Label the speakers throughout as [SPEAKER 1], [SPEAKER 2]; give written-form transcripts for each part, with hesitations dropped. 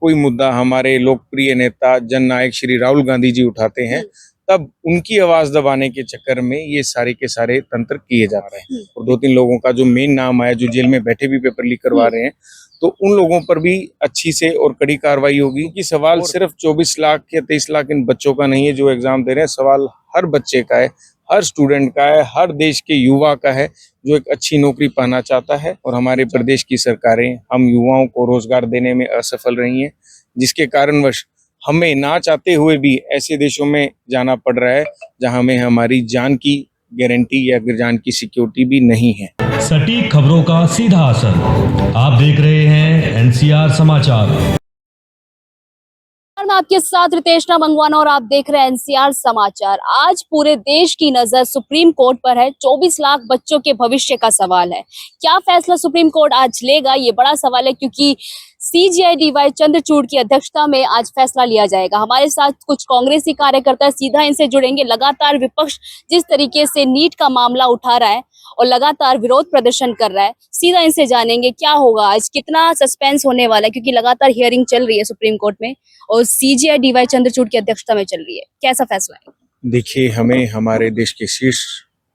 [SPEAKER 1] कोई मुद्दा हमारे लोकप्रिय नेता जननायक श्री राहुल गांधी जी उठाते हैं, तब उनकी आवाज दबाने के चक्कर में ये सारे के सारे तंत्र किए जा रहे हैं। और 2-3 लोगों का जो मेन नाम आया, जो जेल में बैठे भी पेपर लीक करवा रहे हैं, तो उन लोगों पर भी अच्छी से और कड़ी कार्रवाई होगी। कि सवाल सिर्फ 24 लाख या 23 लाख इन बच्चों का नहीं है जो एग्जाम दे रहे हैं, सवाल हर बच्चे का है, हर स्टूडेंट का है, हर देश के युवा का है जो एक अच्छी नौकरी पाना चाहता है। और हमारे प्रदेश की सरकारें हम युवाओं को रोजगार देने में असफल रही हैं, जिसके कारणवश हमें ना चाहते हुए भी ऐसे देशों में जाना पड़ रहा है जहां हमें हमारी जान की गारंटी या जान की सिक्योरिटी भी नहीं है।
[SPEAKER 2] सटीक खबरों का सीधा असर। आप देख रहे हैं एनसीआर समाचार।
[SPEAKER 3] मैं आपके साथ रितेशना मंगवाना और आप देख रहे हैं एनसीआर समाचार। आज पूरे देश की नजर सुप्रीम कोर्ट पर है। 24 लाख बच्चों के भविष्य का सवाल है। क्या फैसला सुप्रीम कोर्ट आज लेगा, ये बड़ा सवाल है, क्योंकि सीजेआई डीवाई चंद्रचूड़ की अध्यक्षता में आज फैसला लिया जाएगा। हमारे साथ कुछ कांग्रेसी कार्यकर्ता सीधा इनसे जुड़ेंगे। लगातार विपक्ष जिस तरीके से नीट का मामला उठा रहा है और लगातार विरोध प्रदर्शन कर रहा है, सीधा इनसे जानेंगे क्या होगा आज, कितना सस्पेंस होने वाला है, क्योंकि लगातार हियरिंग चल रही है सुप्रीम कोर्ट में और सीजेआई डीवाई चंद्रचूड़ की अध्यक्षता में चल रही है। कैसा फैसला है?
[SPEAKER 1] देखिए, हमें हमारे देश के शीर्ष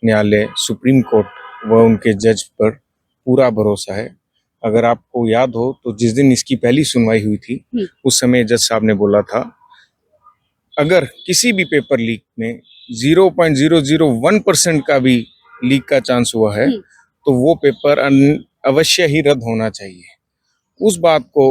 [SPEAKER 1] न्यायालय सुप्रीम कोर्ट व उनके जज पर पूरा भरोसा है। अगर आपको याद हो तो जिस दिन इसकी पहली सुनवाई हुई थी, उस समय जज साहब ने बोला था अगर किसी भी पेपर लीक में 0.001% का भी लीक का चांस हुआ है तो वो पेपर अवश्य ही रद्द होना चाहिए। उस बात को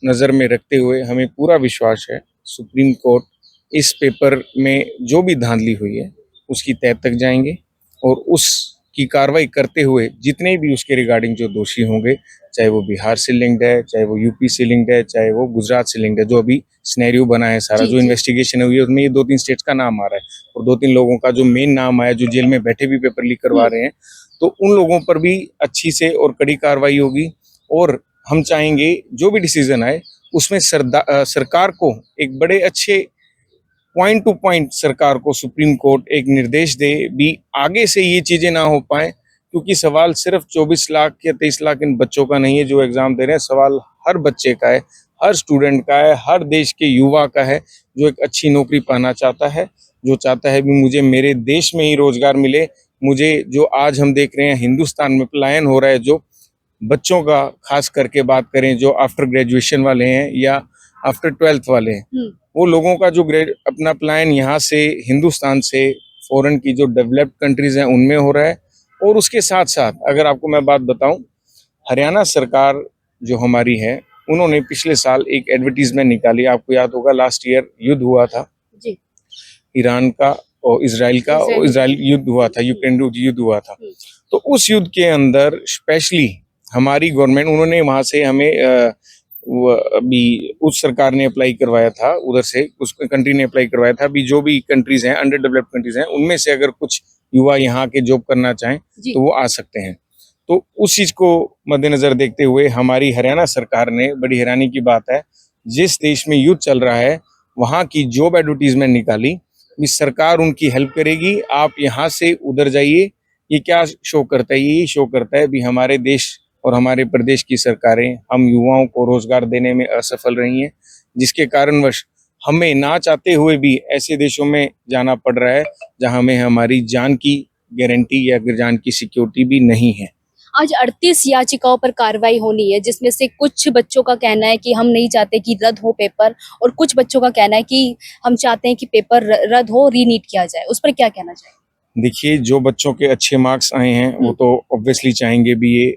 [SPEAKER 1] नजर में रखते हुए हमें पूरा विश्वास है सुप्रीम कोर्ट इस पेपर में जो भी धांधली हुई है उसकी तह तक जाएंगे और उसकी कार्रवाई करते हुए जितने भी उसके रिगार्डिंग जो दोषी होंगे, चाहे वो बिहार से लिंक्ड है, चाहे वो यूपी से लिंक्ड है, चाहे वो गुजरात से लिंक्ड है, जो अभी सिनेरियो बना है सारा जो इन्वेस्टिगेशन हुई है उसमें ये 2-3 स्टेट्स का नाम आ रहा है और 2-3 लोगों का जो मेन नाम आया जो जेल में बैठे भी पेपर लीक करवा रहे हैं, तो उन लोगों पर भी अच्छी से और कड़ी कार्रवाई होगी। और हम चाहेंगे जो भी डिसीजन आए उसमें सरकार को एक बड़े अच्छे पॉइंट टू पॉइंट सरकार को सुप्रीम कोर्ट एक निर्देश दे भी आगे से ये चीजें ना हो पाए, क्योंकि सवाल सिर्फ 24 लाख या 23 लाख इन बच्चों का नहीं है जो एग्जाम दे रहे हैं, सवाल हर बच्चे का है, हर स्टूडेंट का है, हर देश के युवा का है जो एक अच्छी नौकरी पाना चाहता है, जो चाहता है भी मुझे मेरे देश में ही रोजगार मिले। मुझे जो आज हम देख रहे हैं हिंदुस्तान में पलायन हो रहा है, जो बच्चों का खास करके बात करें जो आफ्टर ग्रेजुएशन वाले हैं या आफ्टर 12th वाले हैं, वो लोगों का जो अपना पलायन यहाँ से हिंदुस्तान से फॉरेन की जो डेवलप्ड कंट्रीज हैं उनमें हो रहा है। और उसके साथ साथ अगर आपको मैं बात बताऊं, हरियाणा सरकार जो हमारी है उन्होंने पिछले साल एक एडवर्टीजमेंट निकाली, आपको याद होगा लास्ट ईयर युद्ध हुआ था जी। ईरान का और इजराइल का, और इजराइल युद्ध हुआ था, यूक्रेन युद्ध हुआ था, तो उस युद्ध के अंदर स्पेशली हमारी गवर्नमेंट उन्होंने वहां से हमें अभी उस सरकार ने अप्लाई करवाया था, उधर से उस कंट्री ने अप्लाई करवाया था, अभी जो भी कंट्रीज हैं अंडर डेवलप्ड कंट्रीज हैं उनमें से अगर कुछ युवा यहाँ के जॉब करना चाहें तो वो आ सकते हैं। तो उस चीज को मद्देनजर देखते हुए हमारी हरियाणा सरकार ने, बड़ी हैरानी की बात है, जिस देश में युद्ध चल रहा है वहां की जॉब एडवर्टीजमेंट निकाली, इस सरकार उनकी हेल्प करेगी, आप यहाँ से उधर जाइए। ये क्या शो करता है? यही शो करता है भी हमारे देश और हमारे प्रदेश की सरकारें हम युवाओं को रोजगार देने में असफल रही हैं, जिसके कारणवश हमें ना चाहते हुए भी ऐसे देशों में जाना पड़ रहा है जहां हमें हमारी जान की गारंटी या जान की सिक्योरिटी भी नहीं है।
[SPEAKER 3] आज 38 याचिकाओं पर कार्रवाई होनी है, जिसमें से कुछ बच्चों का कहना है कि हम नहीं चाहते कि रद्द हो पेपर, और कुछ बच्चों का कहना है कि हम चाहते हैं कि पेपर रद्द हो, रीनीट किया जाए। उस पर क्या कहना चाहिए?
[SPEAKER 1] देखिए, जो बच्चों के अच्छे मार्क्स आए हैं वो तो ऑब्वियसली चाहेंगे भी ये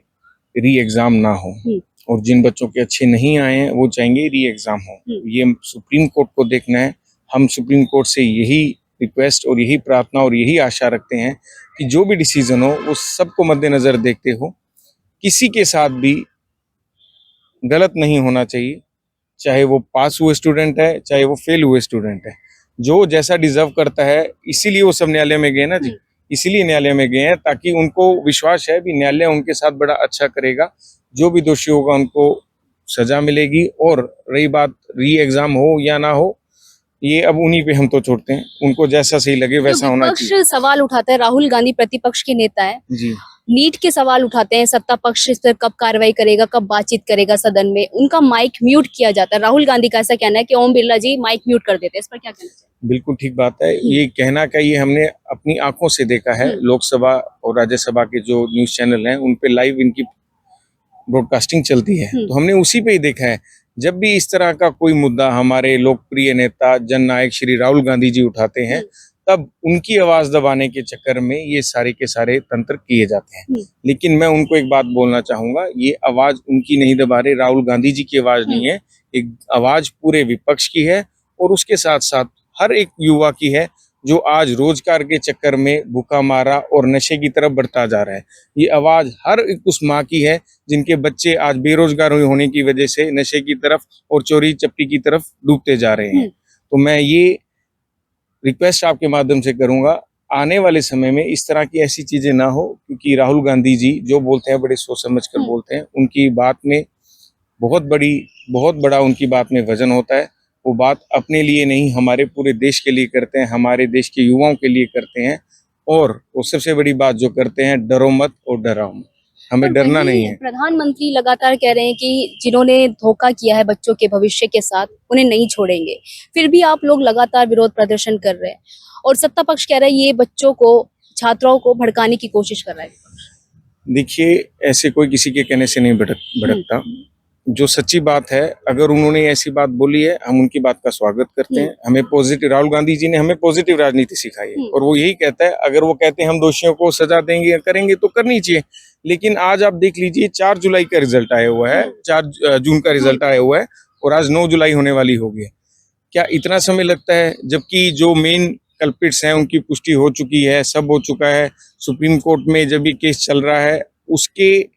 [SPEAKER 1] री एग्जाम ना हो, और जिन बच्चों के अच्छे नहीं आए हैं वो चाहेंगे री एग्जाम हो। ये सुप्रीम कोर्ट को देखना है। हम सुप्रीम कोर्ट से यही रिक्वेस्ट और यही प्रार्थना और यही आशा रखते हैं कि जो भी डिसीजन हो वो सबको मद्देनजर देखते हो, किसी के साथ भी गलत नहीं होना चाहिए, चाहे वो पास हुए स्टूडेंट है चाहे वो फेल हुए स्टूडेंट है, जो जैसा डिजर्व करता है। इसीलिए वो सब न्यायालय में गए ना जी, इसीलिए न्यायालय में गए हैं ताकि उनको विश्वास है भी न्यायालय उनके साथ बड़ा अच्छा करेगा, जो भी दोषी होगा उनको सजा मिलेगी। और रही बात री एग्जाम हो या ना हो, ये अब उन्हीं पे हम तो छोड़ते हैं, उनको जैसा सही लगे वैसा होना चाहिए।
[SPEAKER 3] सवाल उठाता है, राहुल गांधी प्रतिपक्ष के नेता है
[SPEAKER 1] जी,
[SPEAKER 3] नीट के सवाल उठाते हैं, सत्ता पक्ष इस पर कब कार्रवाई करेगा, कब बातचीत करेगा सदन में, उनका माइक म्यूट किया जाता है। राहुल गांधी का ऐसा कहना है कि ओम बिरला जी माइक म्यूट कर देते हैं, इस पर क्या कहना चाहिए?
[SPEAKER 1] बिल्कुल ठीक बात है। ये कहना का ये हमने अपनी आंखों से देखा है। लोकसभा और राज्यसभा के जो न्यूज चैनल हैं उन पे लाइव इनकी ब्रॉडकास्टिंग चलती है, तो हमने उसी पे ही देखा है। जब भी इस तरह का कोई मुद्दा हमारे लोकप्रिय नेता जननायक श्री राहुल गांधी जी उठाते हैं, तब उनकी आवाज दबाने के चक्कर में ये सारे के सारे तंत्र किए जाते हैं। लेकिन मैं उनको एक बात बोलना चाहूंगा, ये आवाज उनकी नहीं दबा रहे, राहुल गांधी जी की आवाज नहीं है, एक आवाज पूरे विपक्ष की है और उसके साथ साथ हर एक युवा की है जो आज रोजगार के चक्कर में भूखा मारा और नशे की तरफ बढ़ता जा रहा है। ये आवाज हर एक उस माँ की है जिनके बच्चे आज बेरोजगार होने की वजह से नशे की तरफ और चोरी चप्पी की तरफ डूबते जा रहे हैं। तो मैं ये रिक्वेस्ट आपके माध्यम से करूंगा, आने वाले समय में इस तरह की ऐसी चीजें ना हो, क्योंकि राहुल गांधी जी जो बोलते हैं बड़े सोच समझ कर बोलते हैं। उनकी बात में बहुत बड़ा उनकी बात में वजन होता है। वो बात अपने लिए नहीं, हमारे पूरे देश के लिए करते हैं, हमारे देश के युवाओं के लिए करते हैं। और वो सबसे बड़ी बात जो करते हैं, डरो मत और डराओ मत, हमें डरना नहीं है।
[SPEAKER 3] प्रधानमंत्री लगातार कह रहे हैं कि जिन्होंने धोखा किया है बच्चों के भविष्य के साथ उन्हें नहीं छोड़ेंगे, फिर भी आप लोग लगातार विरोध प्रदर्शन कर रहे हैं और सत्ता पक्ष कह रहा है ये बच्चों को, छात्राओं को भड़काने की कोशिश कर रहा है।
[SPEAKER 1] देखिए, ऐसे कोई किसी के कहने से नहीं भड़कता। जो सच्ची बात है, अगर उन्होंने ऐसी बात बोली है, हम उनकी बात का स्वागत करते हैं। हमें पॉजिटिव, राहुल गांधी जी ने हमें पॉजिटिव राजनीति सिखाई है और वो यही कहता है, अगर वो कहते हैं हम दोषियों को सजा देंगे या करेंगे तो करनी चाहिए। लेकिन आज आप देख लीजिए, 4 जुलाई का रिजल्ट आया हुआ है, 4 जून का रिजल्ट आया हुआ है और आज 9 जुलाई होने वाली होगी। क्या इतना समय लगता है? जबकि जो मेन कल्प्रिट्स हैं उनकी पुष्टि हो चुकी है, सब हो चुका है। सुप्रीम कोर्ट में जब ये केस चल रहा है, उसके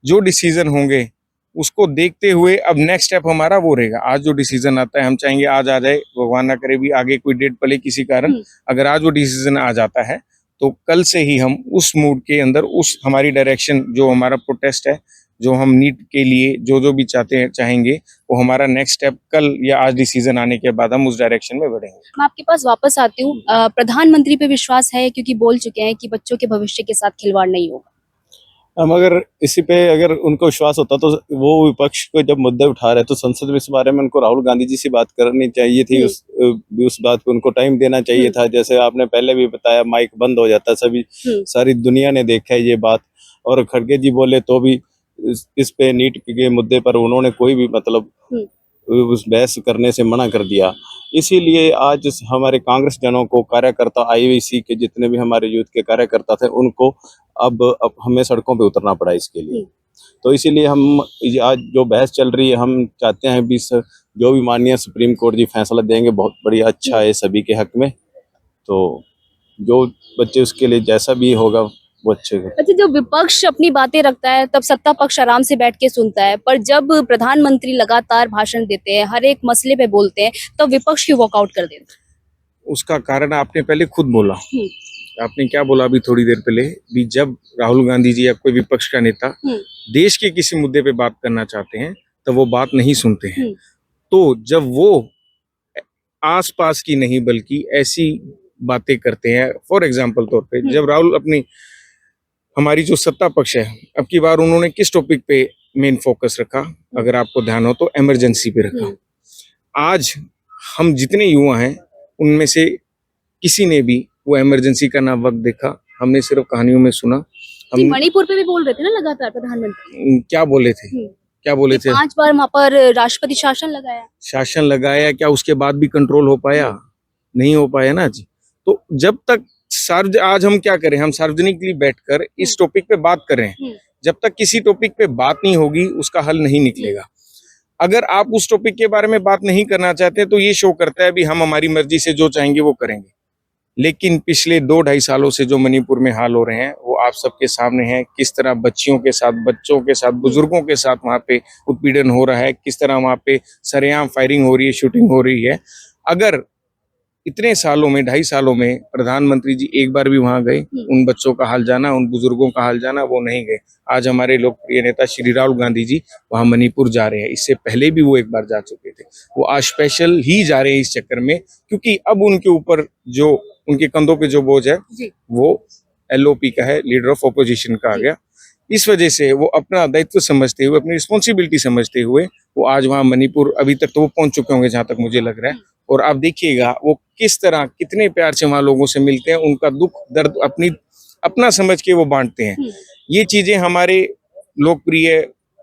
[SPEAKER 1] जो डिसीजन होंगे उसको देखते हुए अब नेक्स्ट स्टेप हमारा वो रहेगा। आज जो डिसीजन आता है, हम चाहेंगे आज आ जाए, भगवान ना करे भी आगे कोई डेट पले किसी कारण। अगर आज वो डिसीजन आ जाता है तो कल से ही हम उस मूड के अंदर, उस हमारी डायरेक्शन, जो हमारा प्रोटेस्ट है, जो हम नीट के लिए जो भी चाहेंगे, वो हमारा नेक्स्ट स्टेप कल या आज डिसीजन आने के बाद हम उस डायरेक्शन में बढ़ेंगे।
[SPEAKER 3] मैं आपके पास वापस आती हूँ। प्रधानमंत्री पे विश्वास है क्योंकि बोल चुके हैं कि बच्चों के भविष्य के साथ खिलवाड़ नहीं होगा।
[SPEAKER 4] हम अगर इसी पे अगर उनको विश्वास होता तो वो विपक्ष को जब मुद्दे उठा रहे तो संसद में इस बारे में उनको राहुल गांधी जी से बात करनी चाहिए थी। उस बात पे उनको टाइम देना चाहिए था। जैसे आपने पहले भी बताया, माइक बंद हो जाता, सभी सारी दुनिया ने देखा है ये बात। और खड़गे जी बोले तो भी इस पे नीट के मुद्दे पर उन्होंने कोई भी मतलब उस बहस करने से मना कर दिया। इसीलिए आज हमारे कांग्रेस जनों को, कार्यकर्ता, आईवीसी के जितने भी हमारे यूथ के कार्यकर्ता थे, उनको अब हमें सड़कों पे उतरना पड़ा इसके लिए। तो इसीलिए हम आज जो बहस चल रही है, हम चाहते हैं भी जो भी माननीय सुप्रीम कोर्ट जी फैसला देंगे बहुत बढ़िया, अच्छा है सभी के हक में। तो जो बच्चे उसके लिए जैसा भी होगा वो अच्छे।
[SPEAKER 3] अच्छा, जब विपक्ष अपनी बातें रखता है तब सत्ता पक्ष आराम से बैठ के सुनता है, पर जब प्रधानमंत्री लगातार भाषण देते हैं, हर एक मसले पे बोलते हैं, तब विपक्ष क्यों वॉकआउट कर देता है?
[SPEAKER 1] उसका कारण आपने पहले खुद बोला। आपने क्या बोला अभी थोड़ी देर पहले भी, जब राहुल गांधी जी या कोई विपक्ष का नेता देश के किसी मुद्दे पे बात करना चाहते हैं तो वो बात नहीं सुनते हैं। तो जब वो आसपास की नहीं बल्कि ऐसी बातें करते हैं, फॉर एग्जांपल तौर पे, जब राहुल अपनी, हमारी जो सत्ता पक्ष है, अब की बार उन्होंने किस टॉपिक पे मेन फोकस रखा, अगर आपको ध्यान हो तो इमरजेंसी पे रखा। आज हम जितने युवा हैं उनमें से किसी ने भी वो इमरजेंसी का ना वक्त देखा, हमने सिर्फ कहानियों में सुना।
[SPEAKER 3] हम मणिपुर पे भी बोल रहे थे ना लगातार प्रधानमंत्री,
[SPEAKER 1] क्या बोले थे? क्या बोले थे?
[SPEAKER 3] 5 बार वहां पर राष्ट्रपति शासन लगाया, क्या उसके बाद भी कंट्रोल हो पाया? नहीं हो पाया ना जी। तो जब तक आज हम क्या करें, हम सार्वजनिकली बैठकर इस टॉपिक पे बात कर रहे हैं, जब तक किसी टॉपिक पे बात नहीं होगी उसका हल नहीं निकलेगा। अगर आप उस टॉपिक के बारे में बात नहीं करना चाहते तो ये शो करता है भी हम हमारी मर्जी से जो चाहेंगे वो करेंगे। लेकिन पिछले 2-2.5 सालों से जो मणिपुर में हाल हो रहे हैं वो आप सबके सामने है। किस तरह बच्चों के साथ, बुजुर्गों के साथ वहाँ पे उत्पीड़न हो रहा है, किस तरह वहाँ पे सरेआम फायरिंग हो रही है, शूटिंग हो रही है। अगर इतने सालों में, 2.5 सालों में प्रधानमंत्री जी एक बार भी वहां गए, उन बच्चों का हाल जाना, उन बुजुर्गों का हाल जाना, वो नहीं गए। आज हमारे लोकप्रिय नेता श्री राहुल गांधी जी वहां मणिपुर जा रहे हैं। इससे पहले भी वो एक बार जा चुके थे। वो आज स्पेशल ही जा रहे हैं इस चक्कर में, क्योंकि अब उनके ऊपर जो, उनके कंधों पे जो बोझ है वो
[SPEAKER 1] LOP का है, लीडर ऑफ ऑपोजिशन का आ गया। इस वजह से वो अपना दायित्व समझते हुए, अपनी रिस्पॉन्सिबिलिटी समझते हुए वो आज वहाँ मणिपुर, अभी तक तो वो पहुंच चुके होंगे जहां तक मुझे लग रहा है। और आप देखिएगा वो किस तरह, कितने प्यार से वहाँ लोगों से मिलते हैं, उनका दुख दर्द अपना समझ के वो बांटते हैं। ये चीजें हमारे लोकप्रिय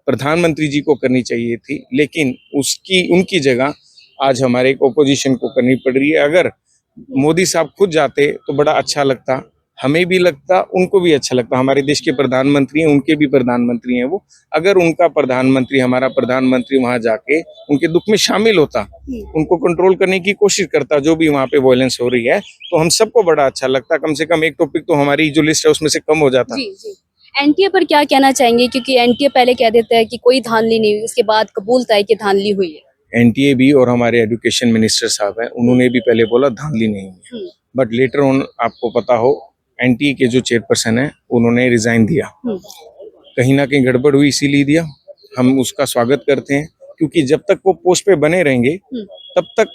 [SPEAKER 1] प्रधानमंत्री जी को करनी चाहिए थी, लेकिन उनकी जगह आज हमारे एक ओपोजिशन को करनी पड़ रही है। अगर मोदी साहब खुद जाते तो बड़ा अच्छा लगता, हमें भी लगता, उनको भी अच्छा लगता। हमारे देश के प्रधानमंत्री हैं, उनके भी प्रधानमंत्री हैं वो। अगर उनका प्रधानमंत्री, हमारा प्रधानमंत्री वहां जाके उनके दुख में शामिल होता, उनको कंट्रोल करने की कोशिश करता, जो भी वहां पे वायलेंस हो रही है, तो हम सबको बड़ा अच्छा लगता। कम से कम एक टॉपिक तो हमारी जो लिस्ट है उसमें से कम हो जाता।
[SPEAKER 3] जी जी। एनटीए पर क्या कहना चाहेंगे, क्योंकि एनटीए पहले कह देता है कि कोई धांधली नहीं हुई, उसके बाद कबूलता है कि धांधली हुई है।
[SPEAKER 1] एनटीए भी और हमारे एजुकेशन मिनिस्टर साहब हैं, उन्होंने भी पहले बोला धांधली नहीं है, बट लेटर ऑन आपको पता हो एनटीए के जो चेयरपर्सन है उन्होंने रिजाइन दिया। कहीं ना कहीं गड़बड़ हुई, इसीलिए दिया। हम उसका स्वागत करते हैं, क्योंकि जब तक वो पोस्ट पे बने रहेंगे तब तक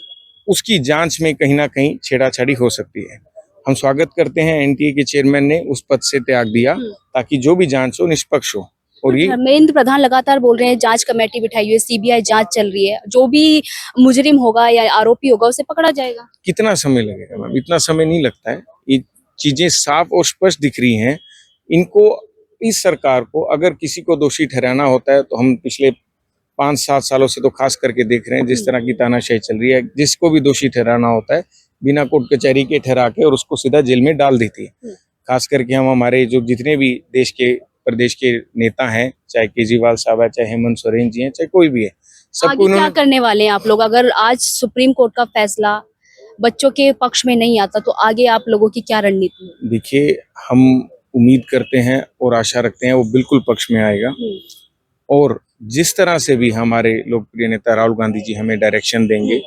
[SPEAKER 1] उसकी जांच में कहीं ना कहीं छेड़ाछाड़ी हो सकती है। हम स्वागत करते हैं एनटीए के चेयरमैन ने उस पद से त्याग दिया, ताकि जो भी जांच हो निष्पक्ष हो। और ये
[SPEAKER 3] धर्मेंद्र प्रधान लगातार बोल रहे हैं जांच कमेटी बिठाई हुई है, सीबीआई जांच चल रही है, जो भी मुजरिम होगा या आरोपी होगा उसे पकड़ा जाएगा।
[SPEAKER 1] कितना समय लगेगा मैम? इतना समय नहीं लगता है। ये चीजें साफ और स्पष्ट दिख रही हैं। इनको, इस सरकार को अगर किसी को दोषी ठहराना होता है तो हम पिछले 5-7 सालों से तो खास करके देख रहे हैं जिस तरह की तानाशाही चल रही है। जिसको भी दोषी ठहराना होता है बिना कोर्ट कचहरी के ठहरा के और उसको सीधा जेल में डाल देती है। खास करके हम हमारे जो जितने भी देश के प्रदेश के नेता हैं, चाहे केजरीवाल साहब है, चाहे हेमंत सोरेन जी हैं, चाहे कोई भी है, सबको
[SPEAKER 3] आगे क्या
[SPEAKER 1] उन्होंने,
[SPEAKER 3] करने वाले हैं आप लोग? अगर आज सुप्रीम कोर्ट का फैसला बच्चों के पक्ष में नहीं आता तो आगे आप लोगों की क्या रणनीति है?
[SPEAKER 1] देखिए हम उम्मीद करते हैं और आशा रखते हैं वो बिल्कुल पक्ष में आएगा। और जिस तरह से भी हमारे लोकप्रिय नेता राहुल गांधी जी हमें डायरेक्शन देंगे,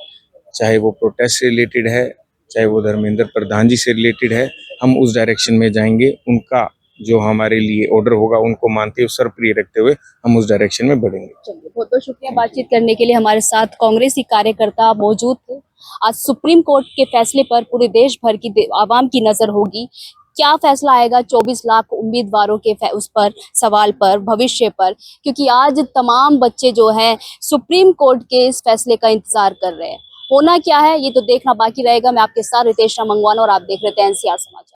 [SPEAKER 1] चाहे वो प्रोटेस्ट से रिलेटेड है, चाहे वो धर्मेंद्र प्रधान जी से रिलेटेड है, हम उस डायरेक्शन में जाएंगे। उनका जो हमारे लिए ऑर्डर होगा उनको मानते हुए, सरप्रिय रखते हुए हम उस डायरेक्शन में बढ़ेंगे।
[SPEAKER 3] चलिए, बहुत बहुत शुक्रिया बातचीत करने के लिए। हमारे साथ कांग्रेसी कार्यकर्ता मौजूद थे। आज सुप्रीम कोर्ट के फैसले पर पूरे देश भर की आवाम की नजर होगी। क्या फैसला आएगा 24 लाख उम्मीदवारों के उस पर सवाल पर, भविष्य पर, क्योंकि आज तमाम बच्चे जो हैं सुप्रीम कोर्ट के इस फैसले का इंतजार कर रहे हैं। होना क्या है ये तो देखना बाकी रहेगा। मैं आपके साथ रितेश मंगवाना और आप देख रहे थे NCR समाचार।